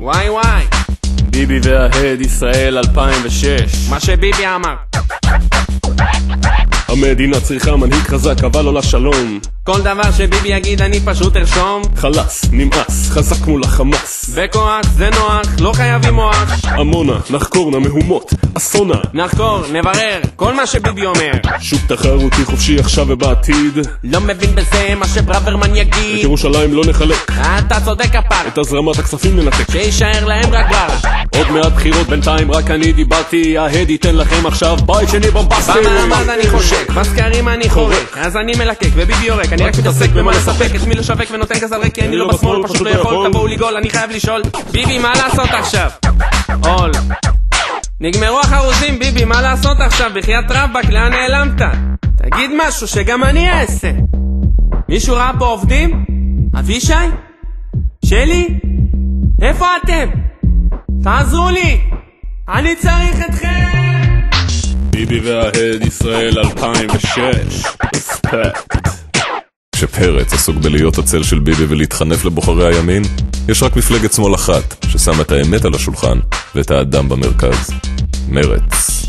סיפור. וואי וואי, ביבי וההד ישראל 2006. מה שביבי אמר. המדינה צריכה מנהיג חזק אבל לא לשלום. כל דבר שביבי יגיד אני פשוט ארשום. חלס, נמאס, חזק מול החמאס. בכוח זה נוח, לא חייבים מוח. עמונה, נחקור נמהומות, אסונה. נחקור, נברר, כל מה שביבי אומר. שוק תחרותי חופשי עכשיו ובעתיד. לא מבין בזה מה שברוורמן את יגיד. ירושלים לא נחלק, אתה צודק הפר, את הזרמת הכספים ננתק. שישאר להם רק ברע. עוד מעט בחירות, בינתיים רק אני דיברתי. ההד ייתן לכם עכשיו בית שני בומבסטי. במעמד אני חושק, בסקרים אני חורק. אז אני מלקק וביבי יורק. אני רק מתעסק במה לספק, את מי לשווק ונותן כזה על ריק. כי אני לא בשמאל, פשוט לא יכול. תבואו לגול, אני חייב לשאול. ביבי, מה לעשות עכשיו? עול, נגמרו החרוזים. ביבי, מה לעשות עכשיו? בחייאת רבאק, לאן נעלמת? תגיד משהו שגם אני אעשה. מישהו ראה פה עובדים? אבישי? שלי? איפה אתם? תעזרו לי, אני צריך אתכם. ביבי וההד ישראל 2006. ספקט. כשפרץ עסוק בלהיות הצל של ביבי ולהתחנף לבוחרי הימין, יש רק מפלגת שמאל אחת ששמה את האמת על השולחן ואת האדם במרכז. מרץ.